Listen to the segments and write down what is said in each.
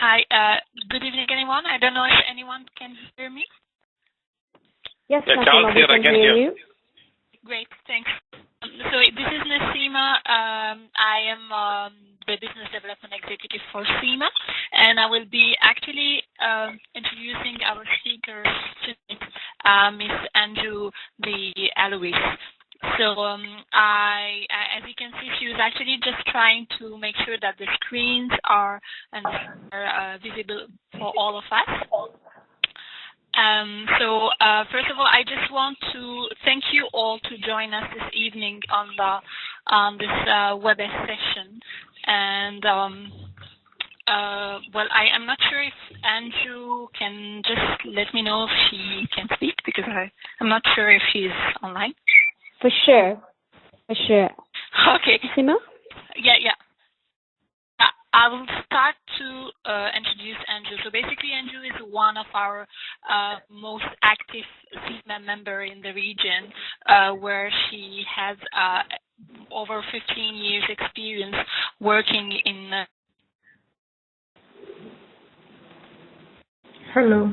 Hi, good evening, anyone. I don't know if anyone can hear me. Yes, Nasima, we can hear you. Great, thanks. So this is Nasima. I am the Business Development Executive for SEMA, and I will be actually introducing our speaker tonight, Ms. Andrew B. Alois. So as you can see, she was actually just trying to make sure that the screens are visible for all of us. First of all, I just want to thank you all to join us this evening on this WebEx session. And well, I'm not sure if Andrew can just let me know if she can speak, because I'm not sure if she's online. For sure. Okay. Sima? Yeah. I will start to introduce Andrew. So basically, Andrew is one of our most active SEMA member in the region, where she has over 15 years experience working in... Hello.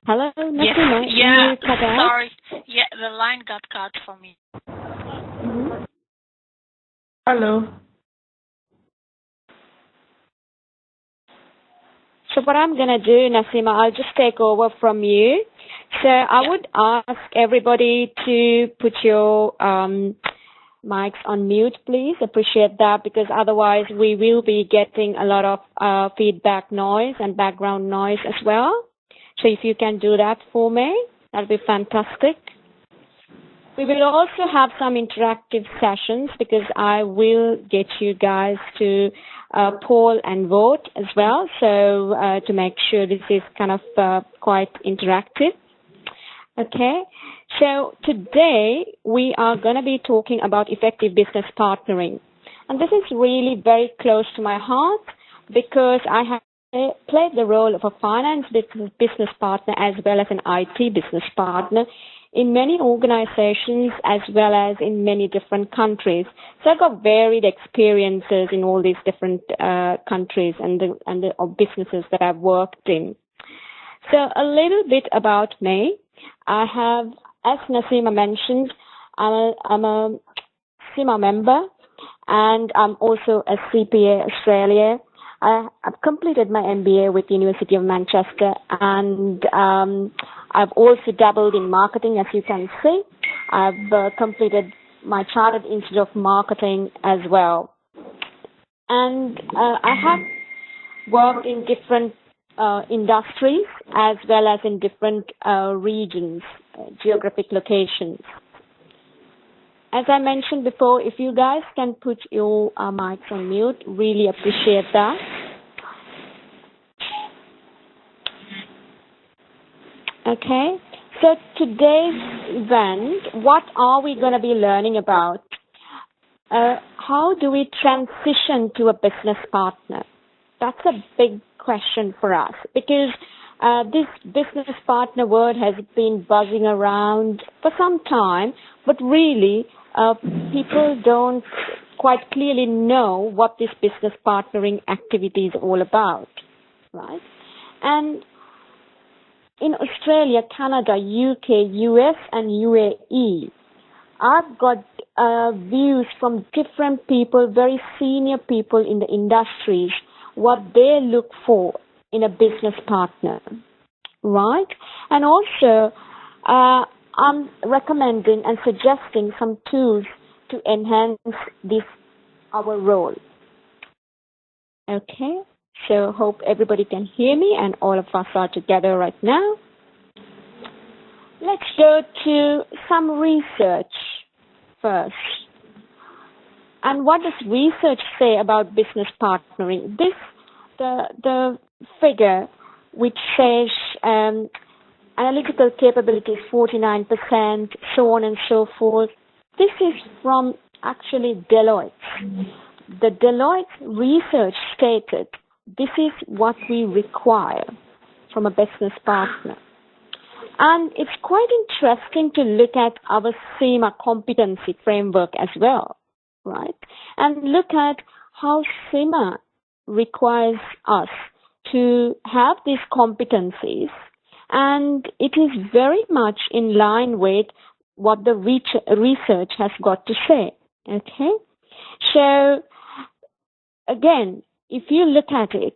Hello, Nasima. Yes, sorry. Yeah, the line got cut for me. Mm-hmm. Hello. So what I'm going to do, Nasima, I'll just take over from you. So I would ask everybody to put your mics on mute, please. Appreciate that, because otherwise we will be getting a lot of feedback noise and background noise as well. So if you can do that for me, that'll be fantastic. We will also have some interactive sessions, because I will get you guys to poll and vote as well, so to make sure this is kind of quite interactive. Okay, so today we are going to be talking about effective business partnering. And this is really very close to my heart, because I have played the role of a finance business partner as well as an IT business partner in many organizations as well as in many different countries. So I've got varied experiences in all these different countries and the businesses that I've worked in. So a little bit about me. I have, as Nasima mentioned, I'm a SEMA member, and I'm also a CPA Australia. I've completed my MBA with University of Manchester, and I've also dabbled in marketing, as you can see. I've completed my Chartered Institute of Marketing as well. And I have worked in different industries as well as in different regions, geographic locations. As I mentioned before, if you guys can put your mics on mute, really appreciate that. Okay, so today's event, what are we going to be learning about? How do we transition to a business partner? That's a big question for us, because this business partner word has been buzzing around for some time, but really people don't quite clearly know what this business partnering activity is all about, right? And in Australia, Canada, UK, US, and UAE, I've got views from different people, very senior people in the industries, what they look for in a business partner, right? And also, I'm recommending and suggesting some tools to enhance our role. Okay, so hope everybody can hear me and all of us are together right now. Let's go to some research first. And what does research say about business partnering? The figure which says analytical capability is 49%, so on and so forth. This is from actually Deloitte. The Deloitte research stated this is what we require from a business partner. And it's quite interesting to look at our SEMA competency framework as well, right? And look at how SEMA requires us to have these competencies, and it is very much in line with what the research has got to say, okay? So, again, if you look at it,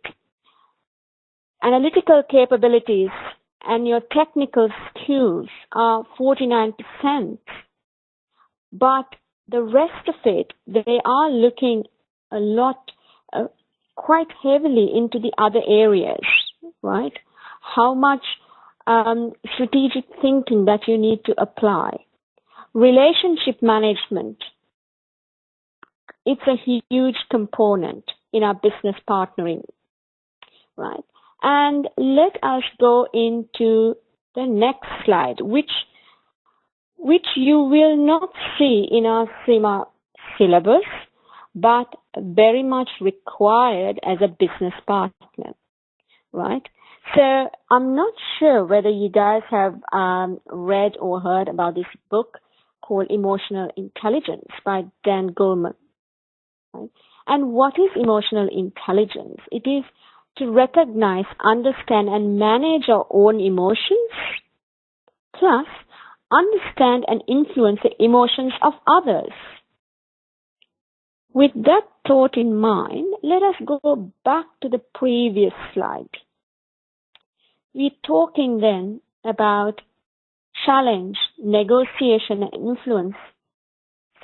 analytical capabilities and your technical skills are 49%, but the rest of it, they are looking a lot, quite heavily into the other areas, right? How much strategic thinking that you need to apply. Relationship management, it's a huge component in our business partnering, right? And let us go into the next slide, which you will not see in our SEMA syllabus, but very much required as a business partner, right? So I'm not sure whether you guys have read or heard about this book called Emotional Intelligence by Dan Goleman. Right? And what is emotional intelligence? It is to recognize, understand, and manage our own emotions, plus understand and influence the emotions of others. With that thought in mind, let us go back to the previous slide. We're talking then about challenge, negotiation, and influence,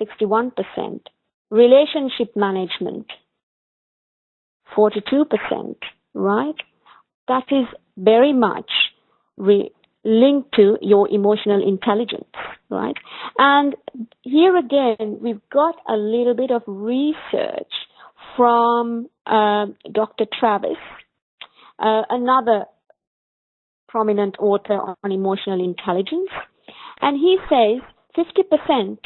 61%. Relationship management, 42%, right? That is very much linked to your emotional intelligence, right? And here again, we've got a little bit of research from Dr. Travis, another prominent author on emotional intelligence, and he says 50%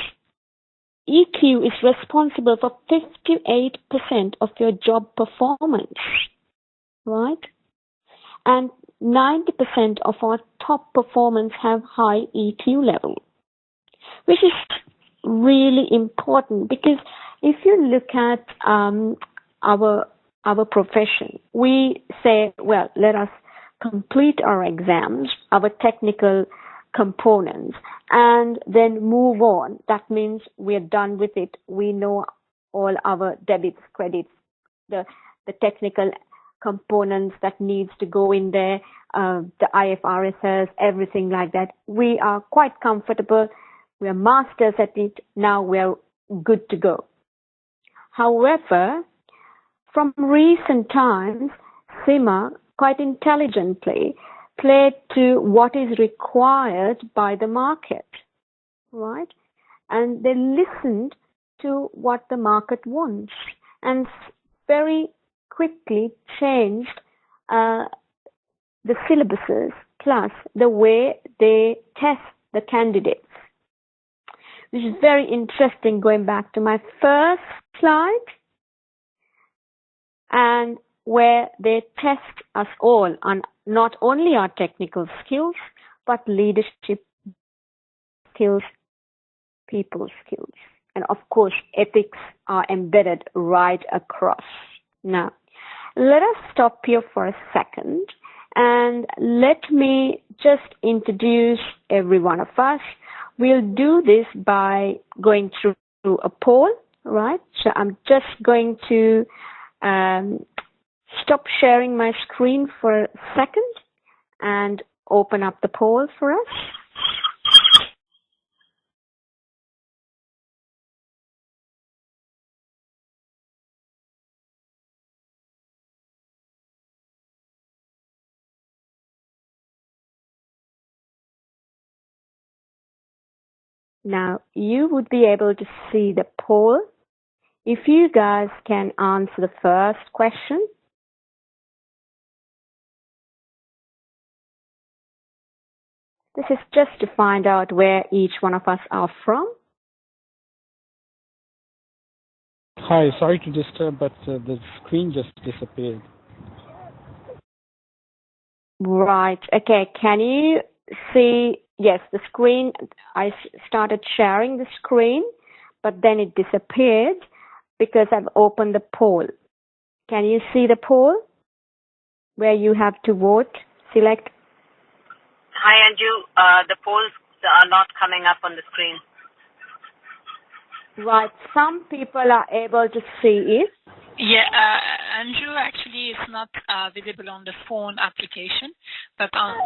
EQ is responsible for 58% of your job performance, right? And 90% of our top performers have high EQ level, which is really important because if you look at our profession, we say, well, let us complete our exams, our technical components, and then move on. That means we're done with it. We know all our debits, credits, the technical components that needs to go in there, the IFRSs, everything like that. We are quite comfortable. We are masters at it. Now we're good to go. However, from recent times, SEMA quite intelligently played to what is required by the market, right? And they listened to what the market wants and very quickly changed the syllabuses plus the way they test the candidates, which is very interesting going back to my first slide, and where they test us all on not only our technical skills, but leadership skills, people skills. And of course, ethics are embedded right across. Now, let us stop here for a second and let me just introduce every one of us. We'll do this by going through a poll, right? So I'm just going to stop sharing my screen for a second and open up the poll for us. Now, you would be able to see the poll. If you guys can answer the first question. This is just to find out where each one of us are from. Hi, sorry to disturb, but the screen just disappeared. Right. Okay. Can you see, yes, the screen, I started sharing the screen, but then it disappeared because I've opened the poll. Can you see the poll where you have to vote? Select. Hi, Anju. The polls are not coming up on the screen. Right. Some people are able to see it. Yeah, Andrew actually is not visible on the phone application, but on.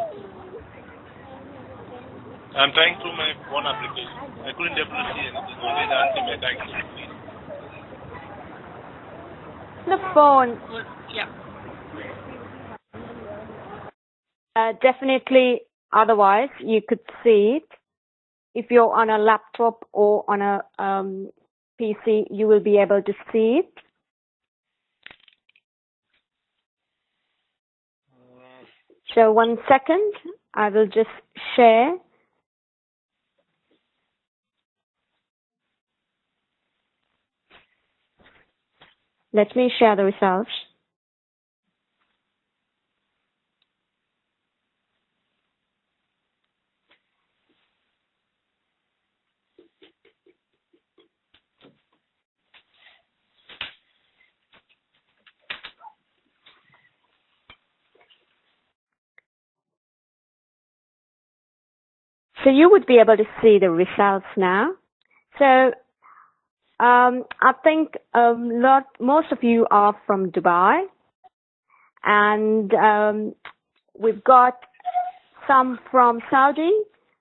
I'm trying through my phone application. I couldn't able to see anything. Only the ultimate access, please. The phone. Yeah. Definitely. Otherwise, you could see it. If you're on a laptop or on a PC, you will be able to see it. So 1 second, I will just share. Let me share the results. So you would be able to see the results now. So I think most of you are from Dubai, and we've got some from Saudi,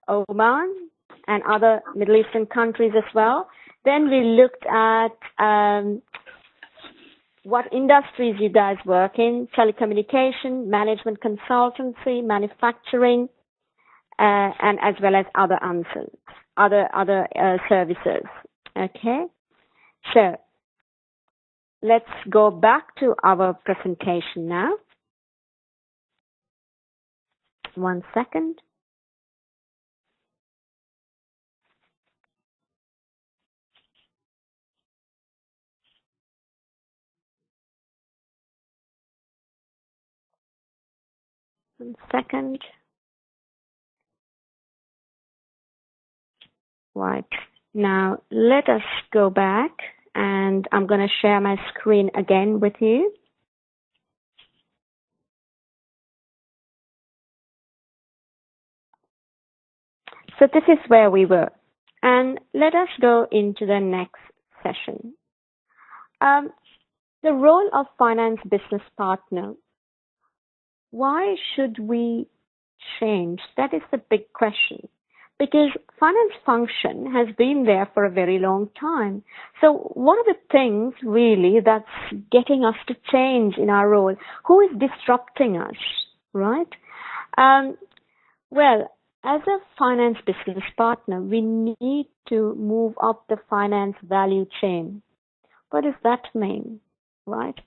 Oman, and other Middle Eastern countries as well. Then we looked at what industries you guys work in: telecommunication, management consultancy, manufacturing, and as well as other answers, other services. Okay, so let's go back to our presentation now. 1 second. Right. Now, let us go back, and I'm going to share my screen again with you. So this is where we were. And let us go into the next session. The role of finance business partner. Why should we change? That is the big question. Because finance function has been there for a very long time. So what are the things really that's getting us to change in our role? Who is disrupting us, right? Well, as a finance business partner, we need to move up the finance value chain. What does that mean, right?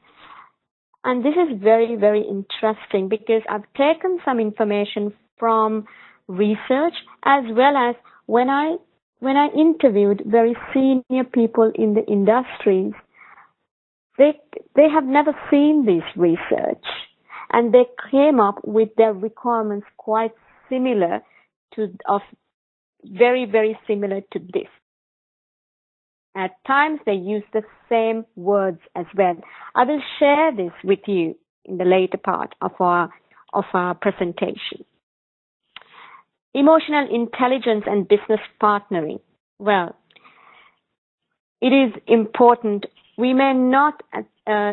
And this is very, very interesting because I've taken some information from research as well as when I interviewed very senior people in the industries, they have never seen this research, and they came up with their requirements quite similar very, very similar to this. At times, they use the same words as well. I will share this with you in the later part of our presentation. Emotional intelligence and business partnering. Well, it is important. We may not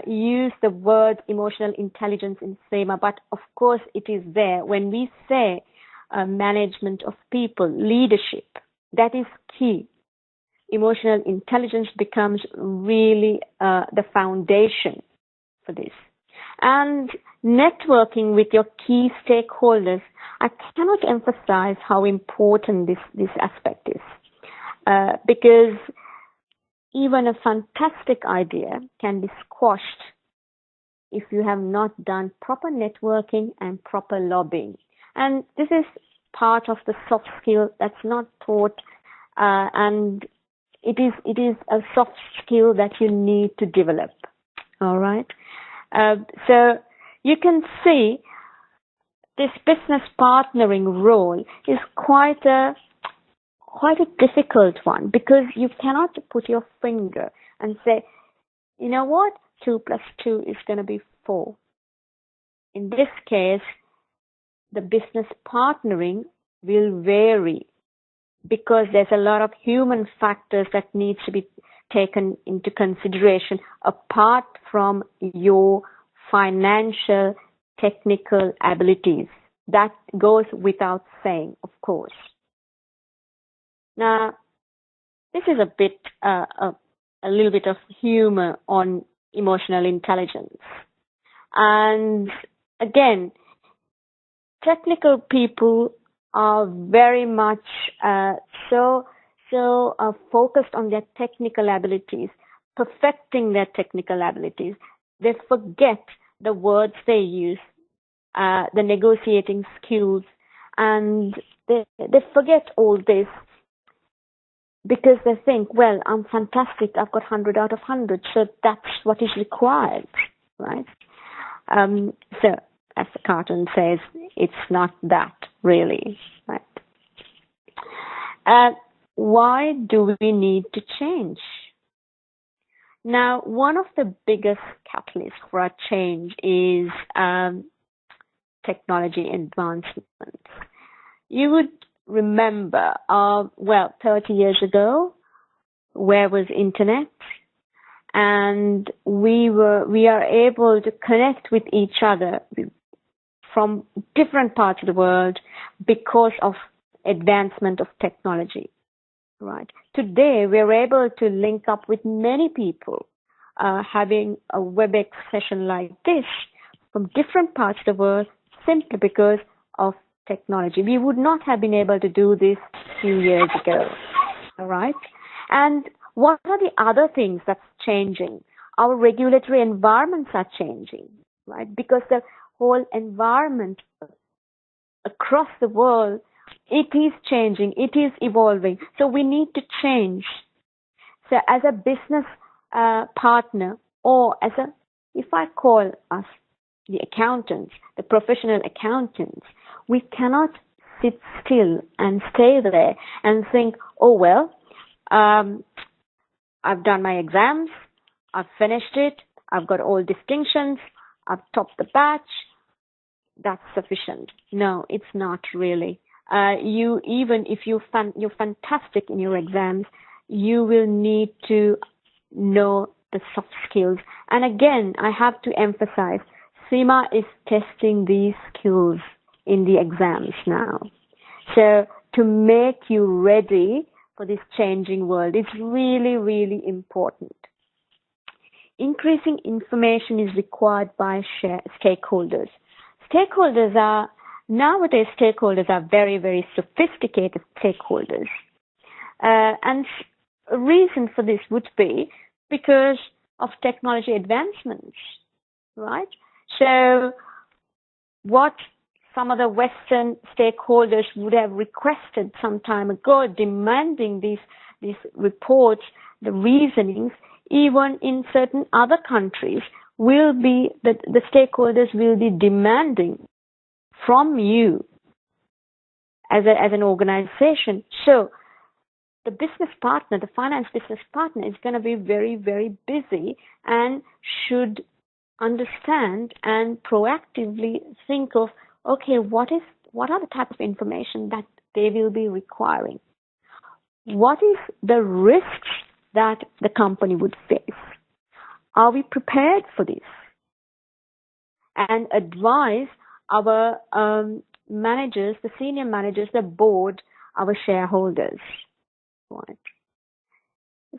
use the word emotional intelligence in SEMA, but of course it is there. When we say management of people, leadership, that is key. Emotional intelligence becomes really the foundation for this. And networking with your key stakeholders, I cannot emphasize how important this aspect is, because even a fantastic idea can be squashed if you have not done proper networking and proper lobbying. And this is part of the soft skill that's not taught, and it is a soft skill that you need to develop. All right. So you can see this business partnering role is quite a difficult one, because you cannot put your finger and say, you know what, 2 plus 2 is going to be 4. In this case, the business partnering will vary, because there's a lot of human factors that needs to be taken into consideration apart from your financial, technical abilities. That goes without saying, of course. Now, this is a bit, a little bit of humor on emotional intelligence. And again, technical people are very much so focused on their technical abilities, perfecting their technical abilities. They forget the words they use, the negotiating skills, and they forget all this because they think, well, I'm fantastic, I've got 100 out of 100, so that's what is required, right? So, as the cartoon says, it's not that, really, right? Why do we need to change? Now, one of the biggest catalysts for a change is technology advancement. You would remember, 30 years ago, where was internet? And we are able to connect with each other from different parts of the world because of advancement of technology, right? Today, we're able to link up with many people, having a WebEx session like this from different parts of the world simply because of technology. We would not have been able to do this a few years ago, all right? And what are the other things that's changing? Our regulatory environments are changing, right? Because the whole environment across the world, it is changing, it is evolving. So we need to change. So as a business partner, or if I call us the accountants, the professional accountants, we cannot sit still and stay there and think, oh, well, I've done my exams, I've finished it, I've got all distinctions, I've topped the batch, that's sufficient. No, it's not really. Even if you're fantastic in your exams, you will need to know the soft skills. And again, I have to emphasize, CIMA is testing these skills in the exams now. So to make you ready for this changing world, it's really, really important. Increasing information is required by stakeholders. Nowadays stakeholders are very, very sophisticated stakeholders. And a reason for this would be because of technology advancements, right? So what some of the Western stakeholders would have requested some time ago, demanding these reports, the reasonings, even in certain other countries, will be that the stakeholders will be demanding from you as an organization. So the business partner, the finance business partner, is going to be very, very busy and should understand and proactively think of, okay, what are the type of information that they will be requiring? What is the risks that the company would face? Are we prepared for this? And advise our managers, the senior managers, the board, our shareholders. Right.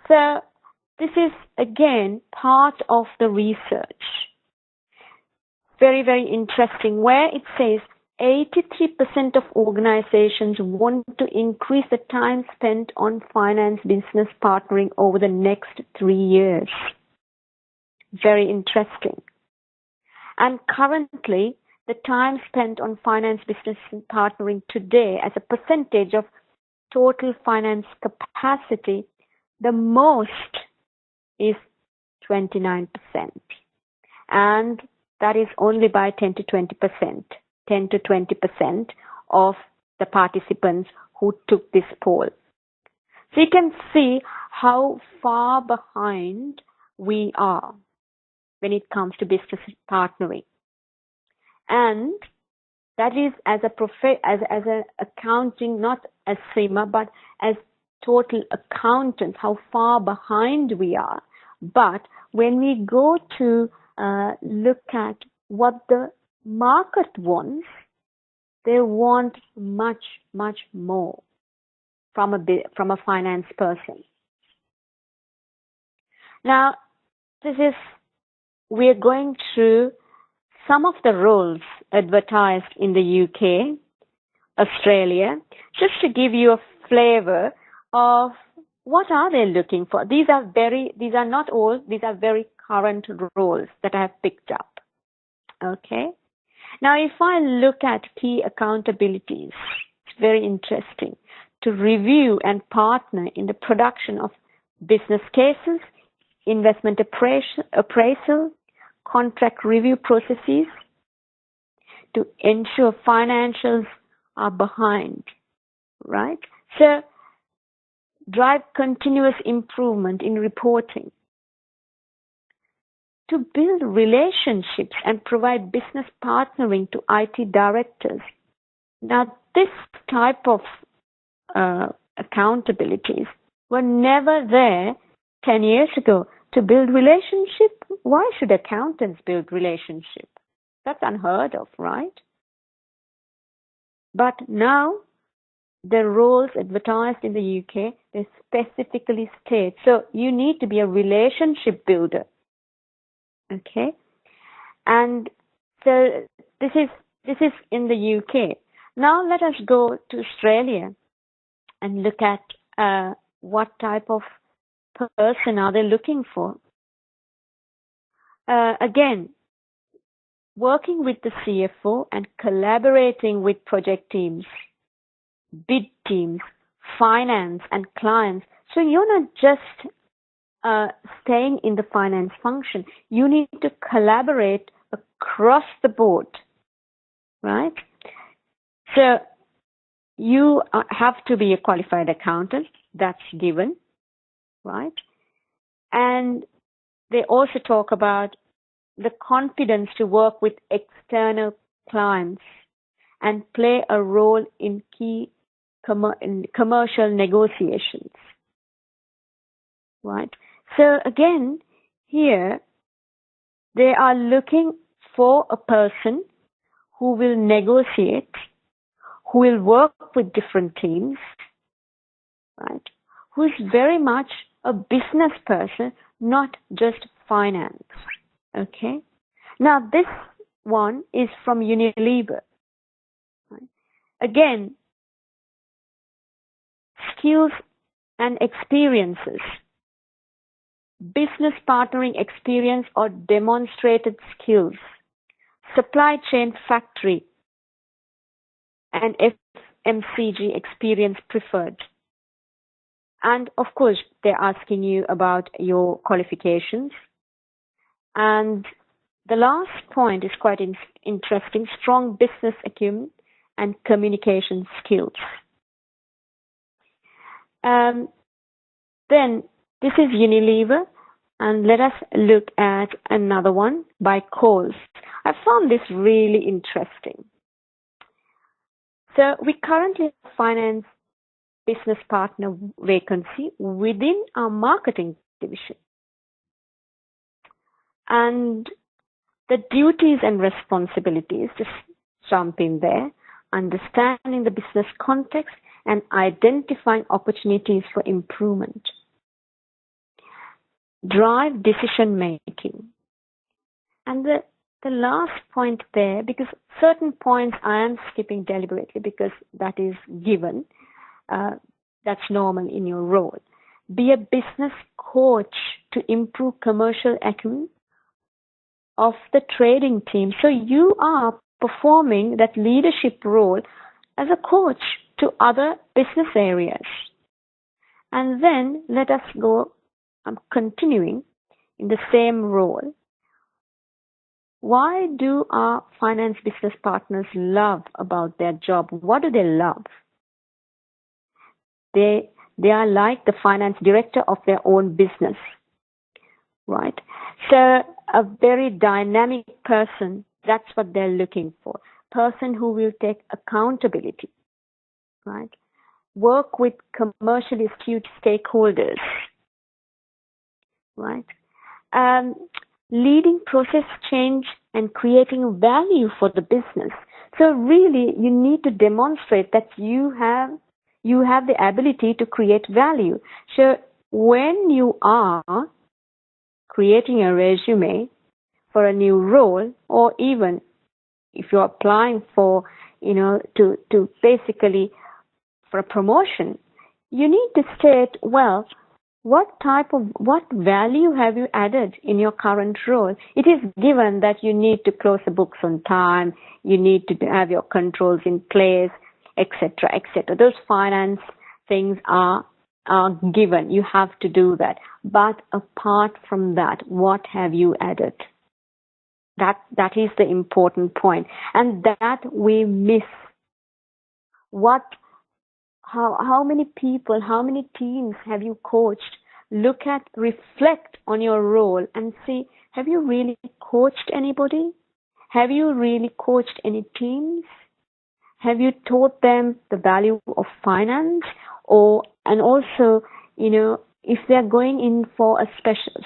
So this is, again, part of the research. Very, very interesting, where it says 83% of organizations want to increase the time spent on finance business partnering over the next 3 years. Very interesting. And currently, the time spent on finance business partnering today as a percentage of total finance capacity, the most is 29%. And that is only by 10 to 20%. 10 to 20% of the participants who took this poll. So you can see how far behind we are when it comes to business partnering. And that is as an accounting, not as SEMA, but as total accountants, how far behind we are. But when we go to look at what the market wants, they want much, much more from a finance person. Now, we're going through some of the roles advertised in the UK, Australia, just to give you a flavor of what are they looking for. These are very current roles that I have picked up. Okay. Now, if I look at key accountabilities, it's very interesting to review and partner in the production of business cases, investment appraisal, contract review processes, to ensure financials are behind, right? So, drive continuous improvement in reporting, to build relationships and provide business partnering to IT directors. Now, this type of accountabilities were never there 10 years ago. To build relationship, why should accountants build relationship? That's unheard of, right? But now, the roles advertised in the UK, they specifically state, so you need to be a relationship builder. Okay? And so this is in the UK. Now let us go to Australia and look at what type of person are they looking for. Again, working with the CFO and collaborating with project teams, bid teams, finance and clients. So you're not just staying in the finance function. You need to collaborate across the board, right? So you have to be a qualified accountant. That's given, right? And they also talk about the confidence to work with external clients and play a role in key commercial negotiations, right? So again, here they are looking for a person who will negotiate, who will work with different teams, right? Who is very much a business person, not just finance. Okay. Now this one is from Unilever. Right? Again, skills and experiences. Business partnering experience or demonstrated skills. Supply chain factory and FMCG experience preferred. And of course, they're asking you about your qualifications. And the last point is quite interesting, strong business acumen and communication skills. Then this is Unilever, and let us look at another one by Coles. I found this really interesting. So we currently have finance business partner vacancy within our marketing division. And the duties and responsibilities, just jump in there, understanding the business context and identifying opportunities for improvement. Drive decision making. And the last point there, because certain points I am skipping deliberately because that is given, that's normal in your role. Be a business coach to improve commercial acumen of the trading team. So you are performing that leadership role as a coach to other business areas. And then let us go, I'm continuing in the same role. why do our finance business partners love about their job? What do they love? They are like the finance director of their own business, right? So a very dynamic person, that's what they're looking for. Person who will take accountability, right? Work with commercially astute stakeholders, right? Leading process change and creating value for the business. So really, you need to demonstrate that you have the ability to create value. So when you are creating a resume for a new role, or even if you're applying for, to basically for a promotion, you need to state, well, what value have you added in your current role? It is given that you need to close the books on time, you need to have your controls in place, etc., etc. Those finance things are given. You have to do that. But apart from that, what have you added? That is the important point, and that we miss. How many people, how many teams have you coached? Reflect on your role and see, have you really coached anybody? Have you really coached any teams? Have you taught them the value of finance? And also, if they're going in for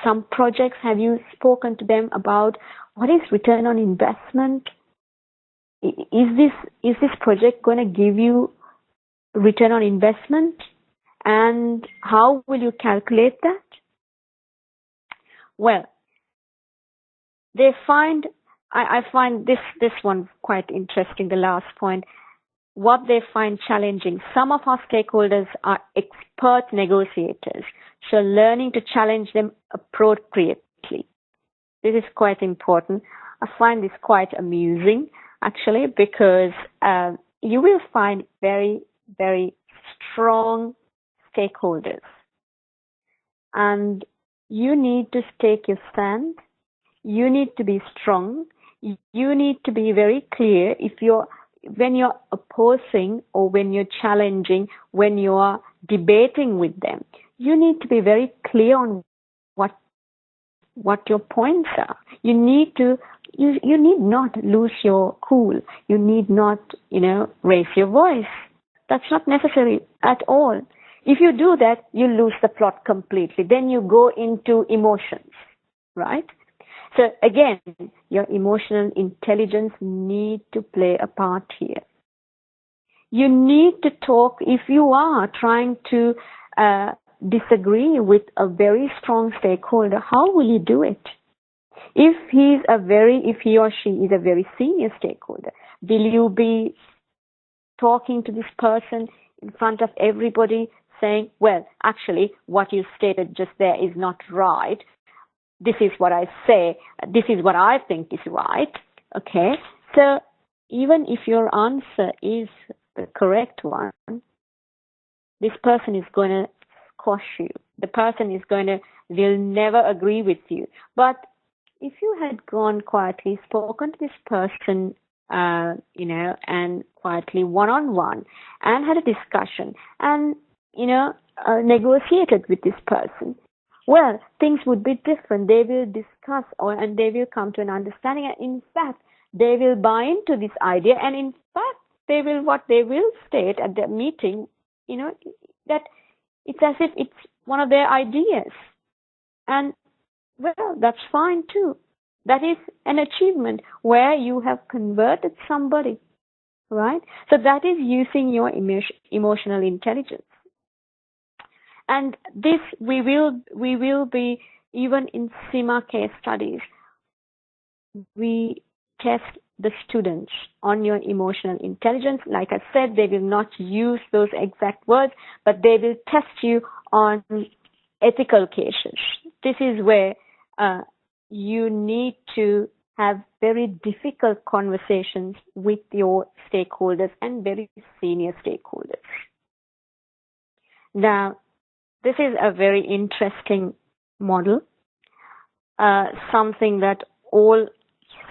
some projects, have you spoken to them about what is return on investment? Is this project going to give you return on investment? And how will you calculate that? Well, I find this one quite interesting, the last point. What they find challenging. Some of our stakeholders are expert negotiators, so learning to challenge them appropriately. This is quite important. I find this quite amusing, actually, because you will find very, very strong stakeholders. And you need to take your stand. You need to be strong. You need to be very clear when you're opposing or when you're challenging, when you are debating with them. You need to be very clear on what your points are. You need not lose your cool. You need not, raise your voice. That's not necessary at all. If you do that, you lose the plot completely. Then you go into emotions, right? So again, your emotional intelligence need to play a part here. You need to talk if you are trying to disagree with a very strong stakeholder. How will you do it? If he or she is a very senior stakeholder, will you be talking to this person in front of everybody saying, well, actually, what you stated just there is not right. This is what I say. This is what I think is right. Okay? So even if your answer is the correct one, this person is going to squash you. The person will never agree with you. But if you had gone quietly, spoken to this person, and quietly one-on-one, and had a discussion, and, negotiated with this person, well, things would be different. They will discuss and they will come to an understanding. And in fact, they will buy into this idea. And in fact, what they will state at the meeting, that it's as if it's one of their ideas. And, well, that's fine too. That is an achievement where you have converted somebody, right? So that is using your emotional intelligence. And this we will be, even in CIMA case studies, we test the students on your emotional intelligence. Like I said, they will not use those exact words, but they will test you on ethical cases. This is where you need to have very difficult conversations with your stakeholders and very senior stakeholders. Now, this is a very interesting model, something that all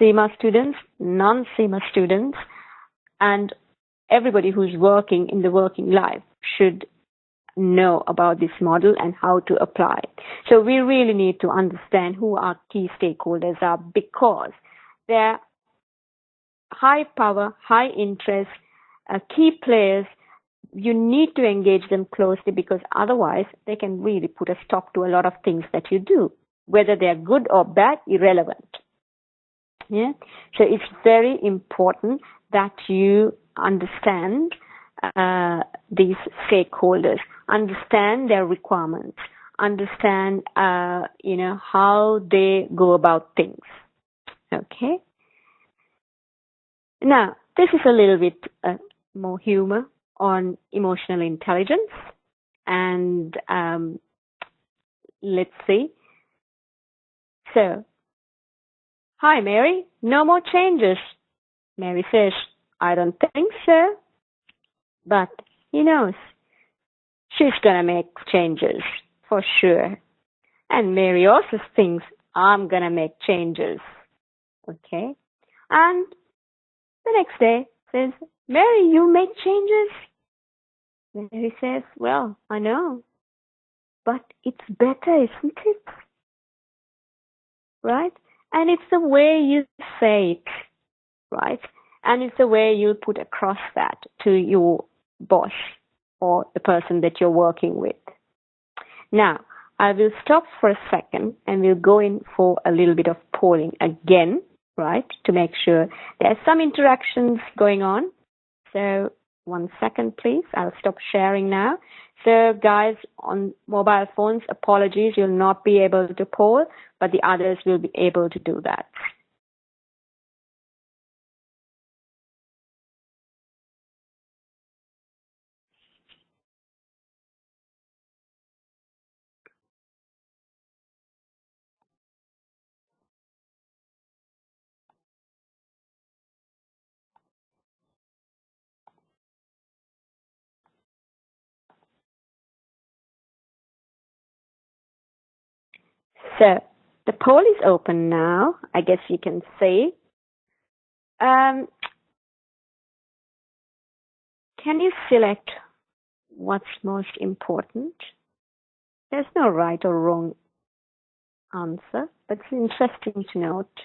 SEMA students, non-SEMA students, and everybody who's working in the working life should know about this model and how to apply it. So we really need to understand who our key stakeholders are, because they're high power, high interest, key players. You need to engage them closely, because otherwise they can really put a stop to a lot of things that you do, whether they're good or bad, irrelevant. Yeah. So it's very important that you understand these stakeholders, understand their requirements, understand how they go about things. Okay. Now this is a little bit more humor on emotional intelligence, and let's see. So, hi Mary, no more changes. Mary says, I don't think so. But he knows she's gonna make changes for sure. And Mary also thinks, I'm gonna make changes. Okay? And the next day says, Mary, you make changes? Mary says, well, I know. But it's better, isn't it? Right? And it's the way you say it, right? And it's the way you put across that to your boss or the person that you're working with. Now, I will stop for a second and we'll go in for a little bit of polling again, right, to make sure there's some interactions going on. So 1 second, please. I'll stop sharing now. So guys on mobile phones, apologies, you'll not be able to poll, but the others will be able to do that. So the poll is open now. I guess you can see. Can you select what's most important? There's no right or wrong answer, but it's interesting to note.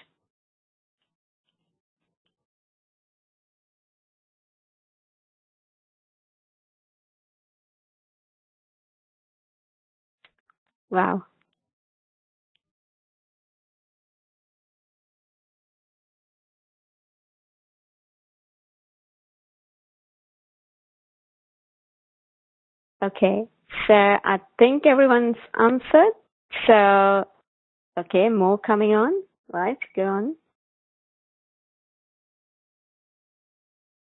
Wow. Okay, so I think everyone's answered. So, okay, more coming on. Right, go on.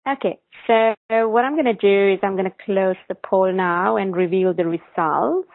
Okay, so what I'm going to do is I'm going to close the poll now and reveal the results.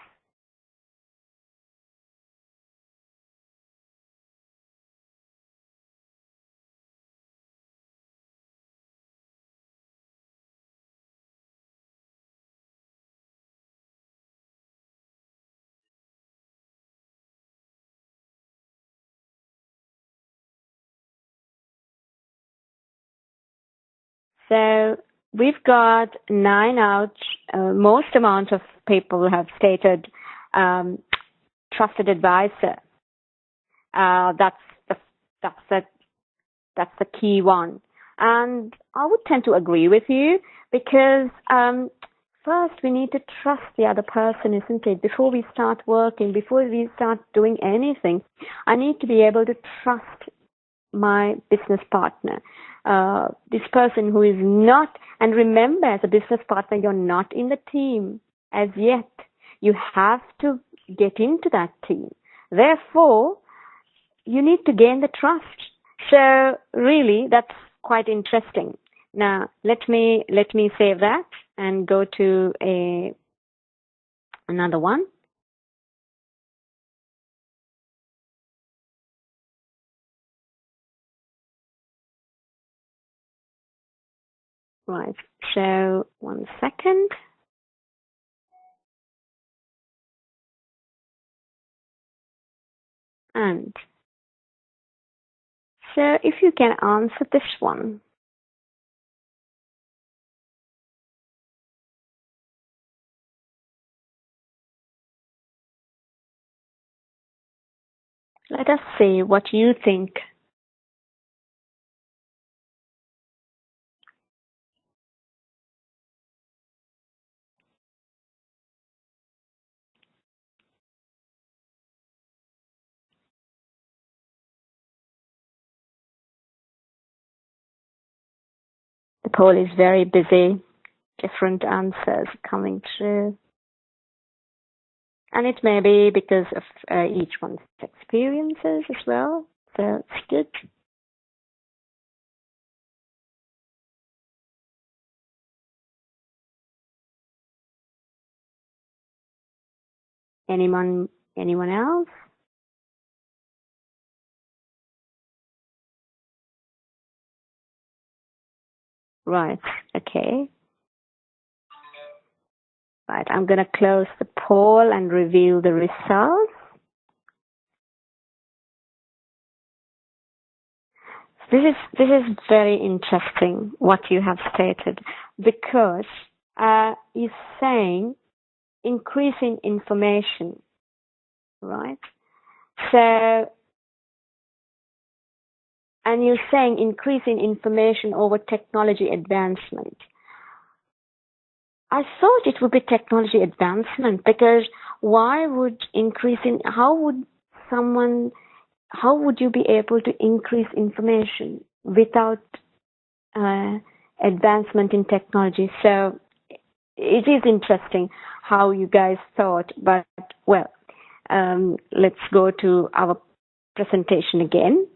So we've got 9 out. Most amount of people have stated trusted advisor. That's the key one. And I would tend to agree with you, because first we need to trust the other person, isn't it? Before we start working, before we start doing anything, I need to be able to trust my business partner. This person who is not, and remember, as a business partner, you're not in the team as yet. You have to get into that team. Therefore, you need to gain the trust. So really, that's quite interesting. Now, let me save that and go to another one. Right. So 1 second. And So if you can answer this one. Let us see what you think. The poll is very busy. Different answers coming through. And it may be because of each one's experiences as well. So it's good. Anyone else? Right, okay. Right, I'm going to close the poll and reveal the results. This is very interesting what you have stated, because you're saying increasing information, right? So, and you're saying increasing information over technology advancement. I thought it would be technology advancement, because how would you be able to increase information without advancement in technology? So it is interesting how you guys thought, but well, let's go to our presentation again.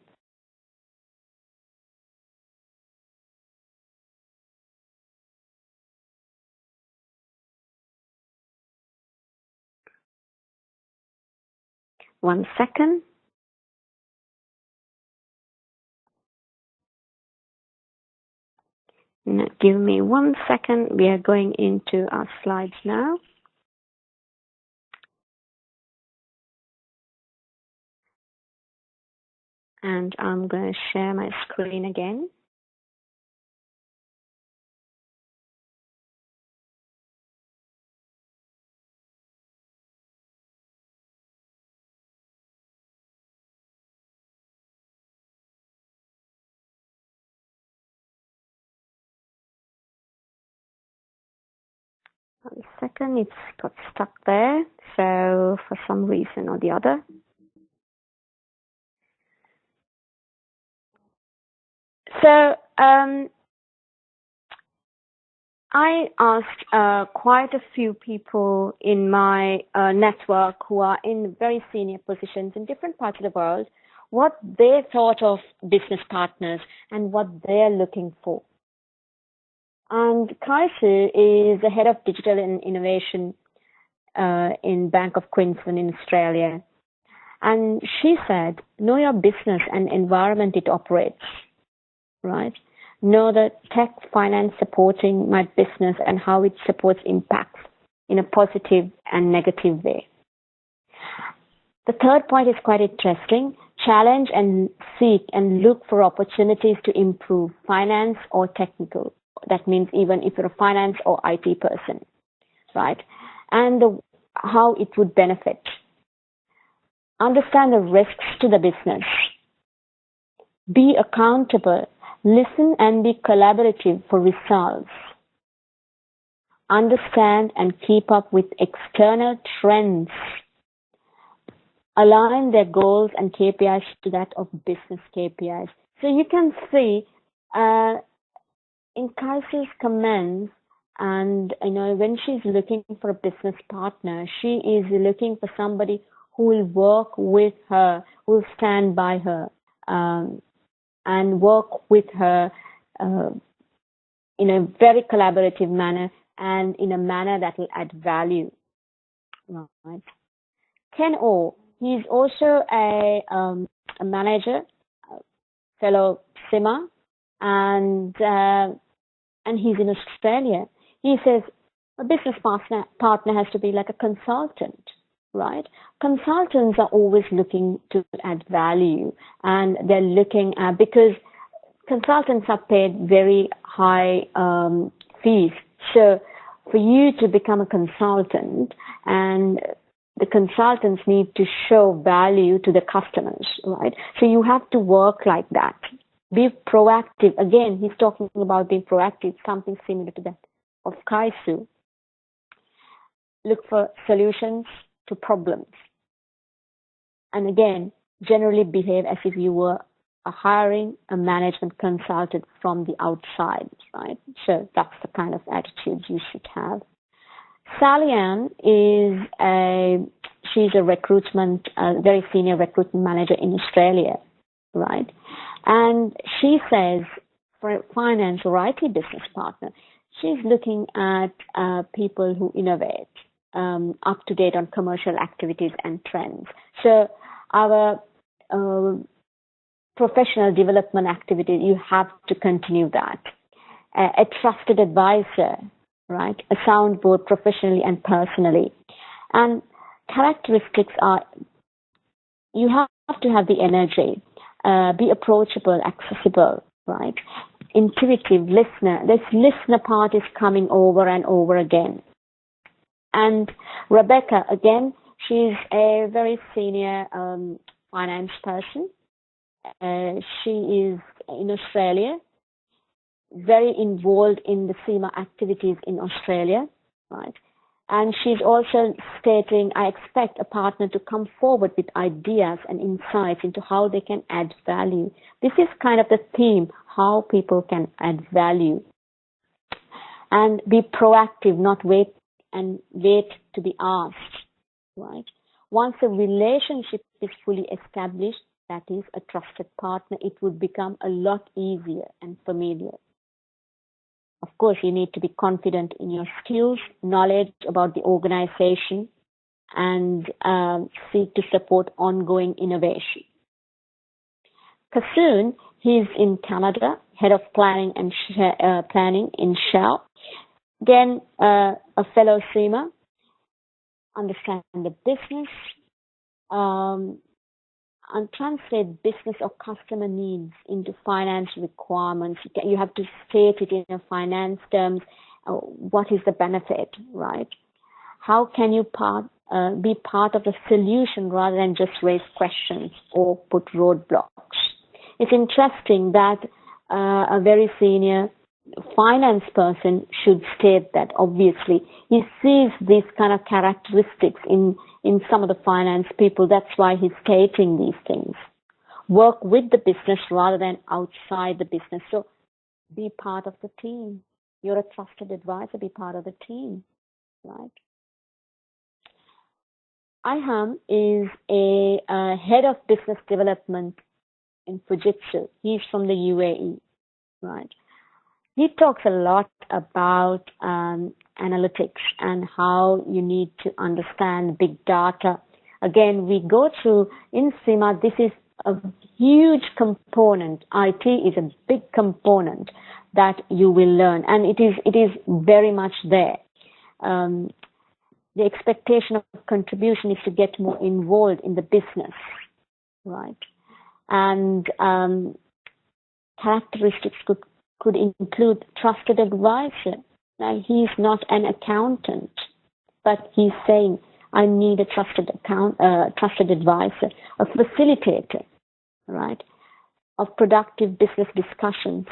One second. Give me 1 second. We are going into our slides now. And I'm going to share my screen again. One second, it's got stuck there. So for some reason or the other. So I asked quite a few people in my network who are in very senior positions in different parts of the world what they thought of business partners and what they're looking for. And Kaisu is the head of digital and innovation in Bank of Queensland in Australia. And she said, know your business and environment it operates, right? Know the tech finance supporting my business and how it supports impacts in a positive and negative way. The third point is quite interesting. Challenge and seek and look for opportunities to improve finance or technical. That means even if you're a finance or IT person, right? And how it would benefit. Understand the risks to the business. Be accountable. Listen and be collaborative for results. Understand and keep up with external trends. Align their goals and KPIs to that of business KPIs. So you can see in Kaisu's comments, and when she's looking for a business partner, she is looking for somebody who will work with her, who will stand by her, and work with her in a very collaborative manner and in a manner that will add value. Right. Ken O, he's also a manager, fellow SIMA, and he's in Australia. He says a business partner has to be like a consultant, right? Consultants are always looking to add value, and they're looking at, because consultants are paid very high fees. So for you to become a consultant, and the consultants need to show value to the customers, right? So you have to work like that. Be proactive. Again, he's talking about being proactive, something similar to that of Kaisu. Look for solutions to problems. And again, generally behave as if you were hiring a management consultant from the outside, right? So that's the kind of attitude you should have. Sally Ann she's a very senior recruitment manager in Australia, right? And she says for a finance or IT business partner, she's looking at people who innovate, up to date on commercial activities and trends. So our professional development activity, you have to continue that. A trusted advisor, right? A sound both professionally and personally. And characteristics are, you have to have the energy, be approachable, accessible, right? Intuitive listener. This listener part is coming over and over again. And Rebecca, again, she's a very senior finance person. She is in Australia, very involved in the CIMA activities in Australia, right? And she's also stating, I expect a partner to come forward with ideas and insights into how they can add value. This is kind of the theme, how people can add value. And be proactive, not wait to be asked, right? Once a relationship is fully established, that is a trusted partner, it would become a lot easier and familiar. Of course, you need to be confident in your skills, knowledge about the organization, and seek to support ongoing innovation. Kassoon, he's in Canada, head of planning and planning in Shell. Again, a fellow CIMA, understand the business, and translate business or customer needs into finance requirements. You have to state it in a finance terms. What is the benefit, right? How can you be part of the solution rather than just raise questions or put roadblocks? It's interesting that a very senior finance person should state that. Obviously, he sees these kind of characteristics in some of the finance people. That's why he's stating these things. Work with the business rather than outside the business. So be part of the team. You're a trusted advisor, be part of the team, right? Iham is a head of business development in Fujitsu. He's from the UAE, right? He talks a lot about analytics and how you need to understand big data. Again, we go through in CIMA, this is a huge component. IT is a big component that you will learn, and it is very much there. The expectation of contribution is to get more involved in the business, right? And characteristics could include trusted advisor. Now, he's not an accountant, but he's saying, I need a trusted advisor, a facilitator, right, of productive business discussions.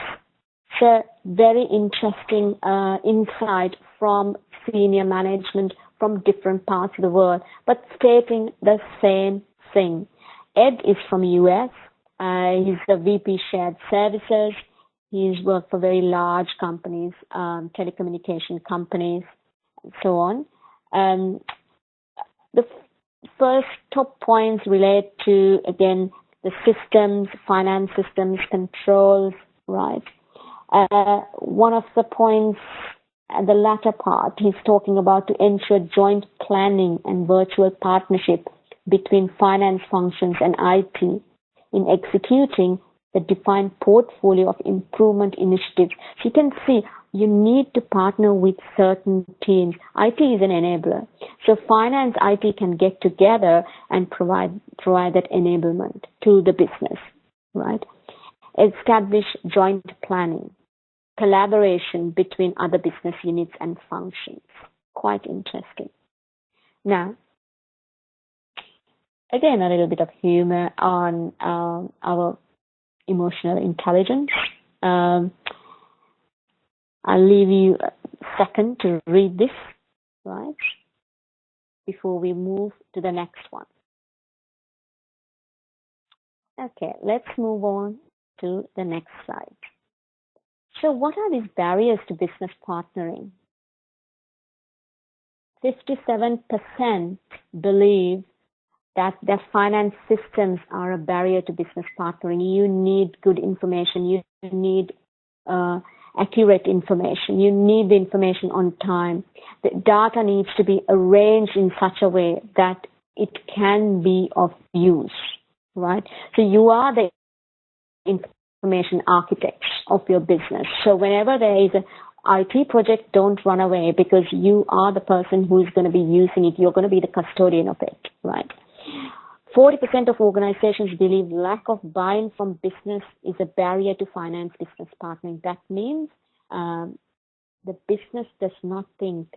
So very interesting insight from senior management from different parts of the world, but stating the same thing. Ed is from US. He's the VP Shared Services. He's worked for very large companies, telecommunication companies, and so on. The first top points relate to, again, the systems, finance systems, controls, right? One of the points at the latter part, he's talking about to ensure joint planning and virtual partnership between finance functions and IT in executing the defined portfolio of improvement initiatives. So you can see you need to partner with certain teams. IT is an enabler. So finance, IT can get together and provide that enablement to the business, right? Establish joint planning, collaboration between other business units and functions. Quite interesting. Now, again, a little bit of humor on our emotional intelligence. I'll leave you a second to read this, right, before we move to the next one. Okay, let's move on to the next slide. So what are these barriers to business partnering? 57% believe that their finance systems are a barrier to business partnering. You need good information. You need accurate information. You need the information on time. The data needs to be arranged in such a way that it can be of use, right? So you are the information architects of your business. So whenever there is an IT project, don't run away, because you are the person who is going to be using it. You're going to be the custodian of it, right? 40% of organizations believe lack of buy-in from business is a barrier to finance business partnering. That means the business does not think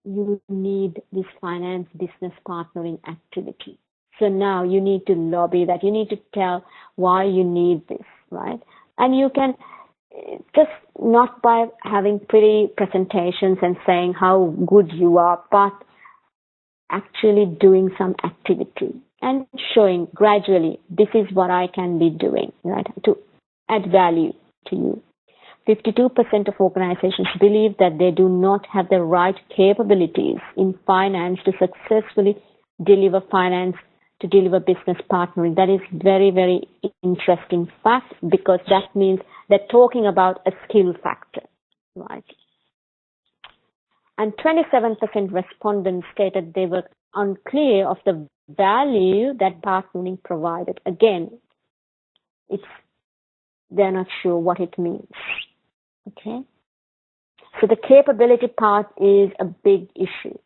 you need this finance business partnering activity. So now you need to lobby that. You need to tell why you need this, right? And you can just not by having pretty presentations and saying how good you are, but actually doing some activity and showing gradually, this is what I can be doing, right, to add value to you. 52% of organizations believe that they do not have the right capabilities in finance to successfully deliver business partnering. That is very, very interesting fact, because that means they're talking about a skill factor, right? And 27% respondents stated they were unclear of the value that partnering provided. Again, they're not sure what it means. Okay? So the capability part is a big issue.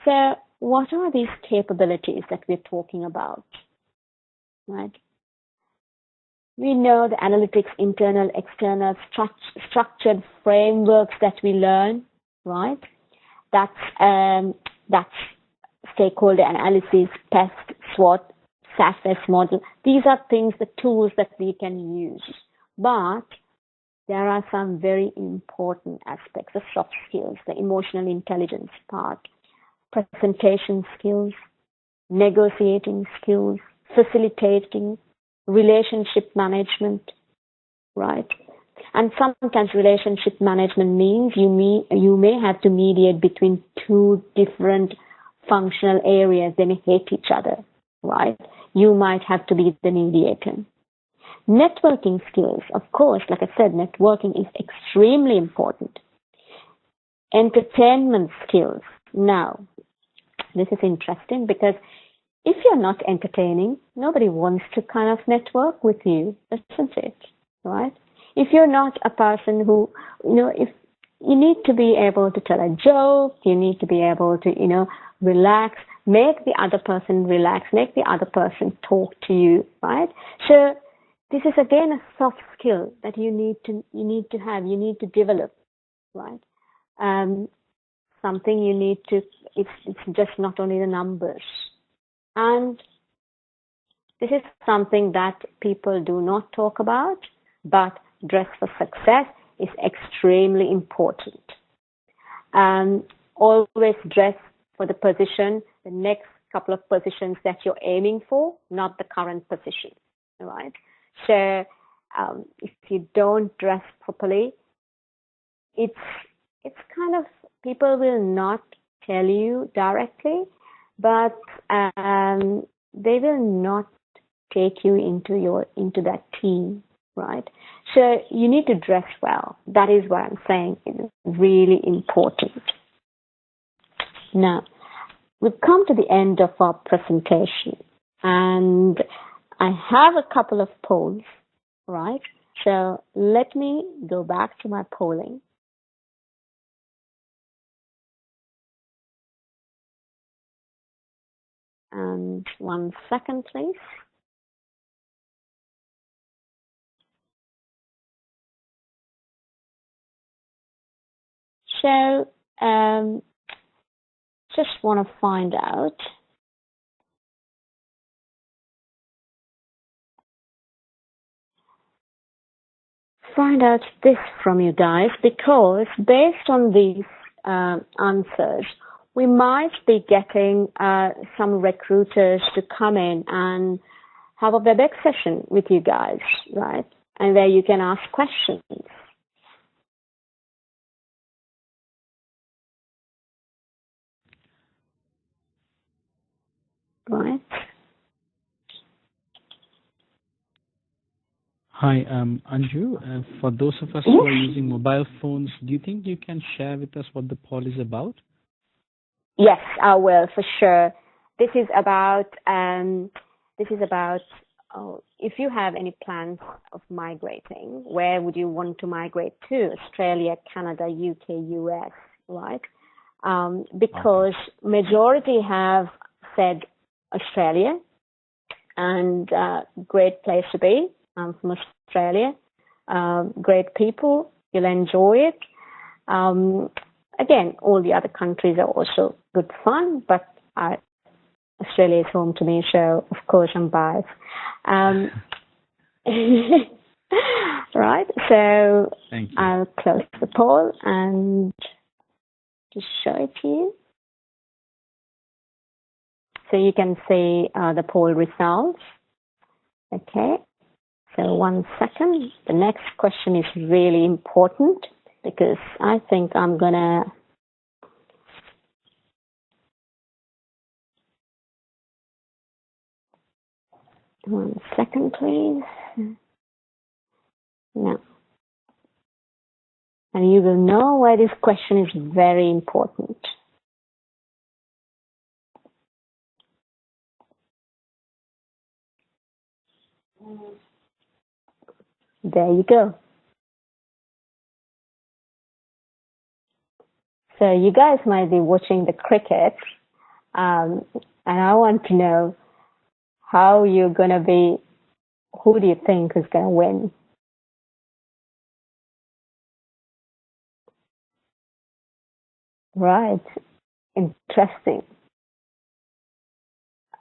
So what are these capabilities that we're talking about? Right? We know the analytics, internal, external, structured frameworks that we learn, right? That's stakeholder analysis, PEST, SWOT, SAFS model. These are things, the tools that we can use. But there are some very important aspects, the soft skills, the emotional intelligence part, presentation skills, negotiating skills, facilitating, relationship management, right? And sometimes relationship management means you may have to mediate between two different functional areas. They may hate each other, right? You might have to be the mediator. Networking skills, of course, like I said, networking is extremely important. Entertainment skills. Now, this is interesting because if you're not entertaining, nobody wants to kind of network with you, isn't it? Right? If you're not a person who, if you need to be able to tell a joke, you need to be able to, relax, make the other person relax, make the other person talk to you, right? So this is again a soft skill that you need to have, you need to develop, right? Something you need to, it's just not only the numbers. And this is something that people do not talk about, but dress for success is extremely important. Always dress for the position, the next couple of positions that you're aiming for, not the current position, right? So if you don't dress properly, it's kind of, people will not tell you directly, but they will not take you into that team, right? So you need to dress well. That is what I'm saying is really important. Now, we've come to the end of our presentation, and I have a couple of polls, right? So let me go back to my polling. And 1 second, please. So just want to find out this from you guys, because based on these answers, we might be getting some recruiters to come in and have a WebEx session with you guys, right? And where you can ask questions. Right? Hi, Anju. For those of us who are using mobile phones, do you think you can share with us what the poll is about? Yes, I will, for sure. This is about if you have any plans of migrating, where would you want to migrate to? Australia, Canada, UK, US, right? Because majority have said Australia, and great place to be. I'm from Australia. Great people. You'll enjoy it. Again, all the other countries are also good fun, but Australia is home to me, so of course I'm biased. Right, so I'll close the poll and just show it to you. So you can see the poll results. Okay, so 1 second. The next question is really important because I think I'm gonna One second, please. Now, and you will know why this question is very important. There you go. So you guys might be watching the cricket, and I want to know how you're gonna be. Who do you think is gonna win? Right. Interesting.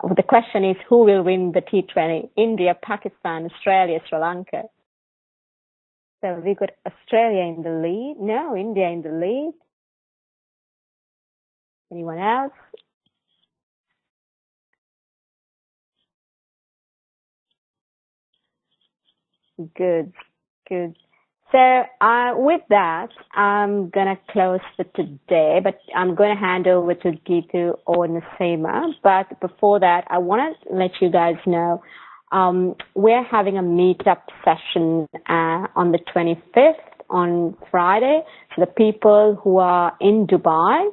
The question is, who will win the T20? India, Pakistan, Australia, Sri Lanka. So we got Australia in the lead. No, India in the lead. Anyone else? Good, good. So with that, I'm going to close for today, but I'm going to hand over to Gitu or Nasima. But before that, I want to let you guys know we're having a meetup session on the 25th on Friday. So the people who are in Dubai,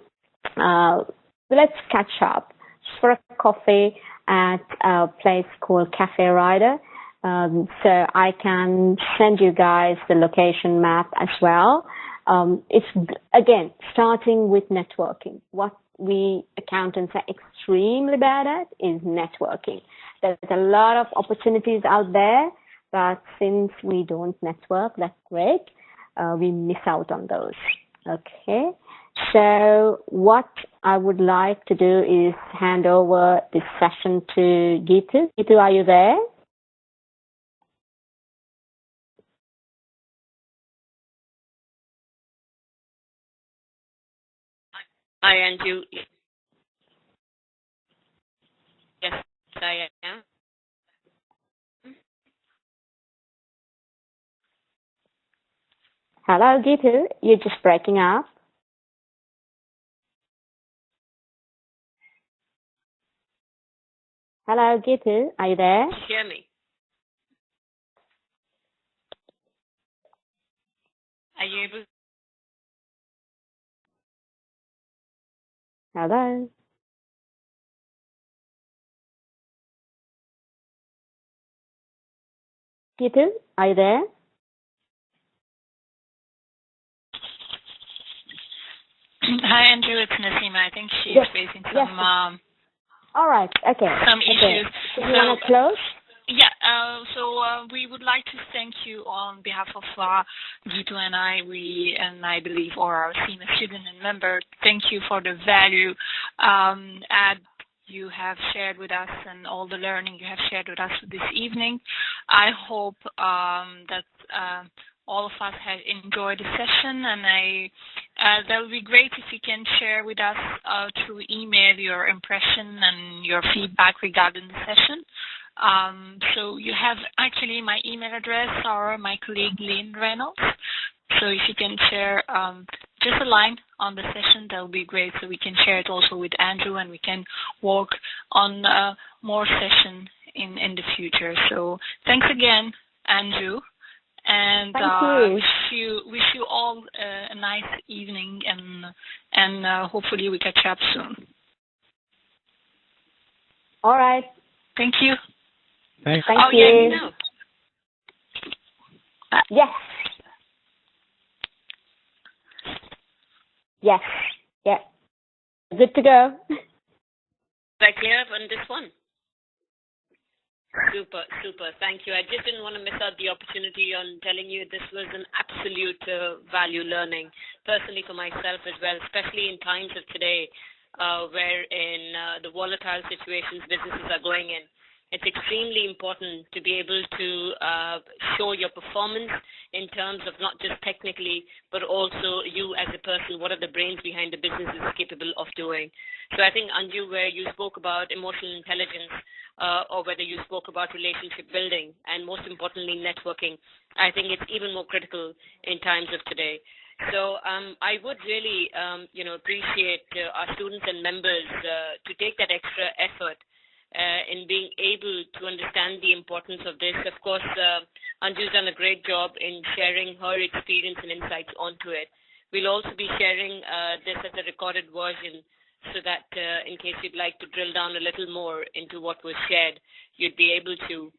let's catch up for a coffee at a place called Cafe Rider. So I can send you guys the location map as well. It's, again, starting with networking. What we accountants are extremely bad at is networking. There's a lot of opportunities out there, but since we don't network that great, we miss out on those. Okay. So what I would like to do is hand over this session to Gitu. Gitu, are you there? Hi, Anju. Yes, I am. Hello, Gitu. You're just breaking up. Hello, Gitu. Are you there? Can you hear me? Are you able? Hello. Gitu, are you there? Hi, Andrew. It's Nasima. I think she's Yes. facing Yes. All right. Okay. some Okay. issues. So you want to close? Yeah, we would like to thank you on behalf of Gitu and I believe, or our SEMA student and member, thank you for the value add you have shared with us and all the learning you have shared with us this evening. I hope that all of us have enjoyed the session, and that would be great if you can share with us through email your impression and your feedback regarding the session. So you have actually my email address or my colleague Lynn Reynolds. So if you can share just a line on the session, that would be great. So we can share it also with Andrew, and we can work on more session in the future. So thanks again, Andrew, and wish you all a nice evening, and hopefully we catch up soon. All right. Thank you. Thank you. Yeah, yes. Yes. Yeah. Good to go. Is that clear on this one? Super, super. Thank you. I just didn't want to miss out the opportunity on telling you this was an absolute value learning, personally for myself as well, especially in times of today, wherein the volatile situations businesses are going in. It's extremely important to be able to show your performance in terms of not just technically, but also you as a person, what are the brains behind the business is capable of doing. So I think, Anju, where you spoke about emotional intelligence, or whether you spoke about relationship building, and most importantly, networking, I think it's even more critical in times of today. So I would really, appreciate our students and members to take that extra effort in being able to understand the importance of this. Of course, Anju's done a great job in sharing her experience and insights onto it. We'll also be sharing this as a recorded version so that in case you'd like to drill down a little more into what was shared, you'd be able to.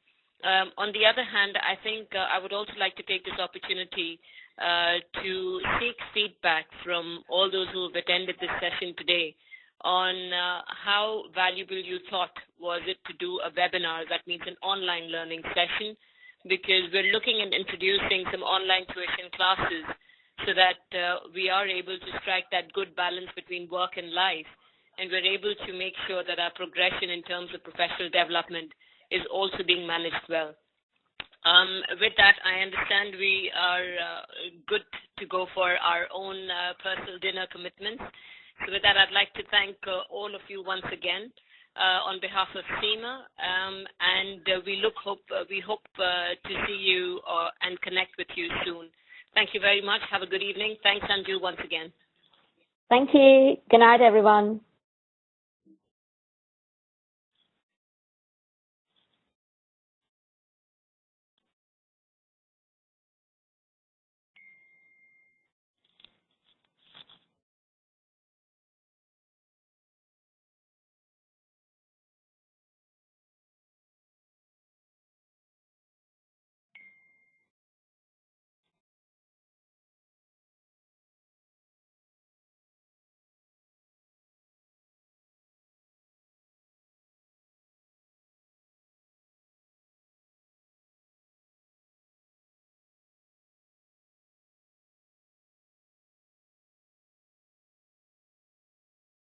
On the other hand, I think I would also like to take this opportunity to seek feedback from all those who have attended this session today on how valuable you thought was it to do a webinar, that means an online learning session, because we're looking at introducing some online tuition classes so that we are able to strike that good balance between work and life, and we're able to make sure that our progression in terms of professional development is also being managed well. With that, I understand we are good to go for our own personal dinner commitments. So with that, I'd like to thank all of you once again on behalf of SEMA, and we hope to see you and connect with you soon. Thank you very much. Have a good evening. Thanks, Anju, once again. Thank you. Good night, everyone.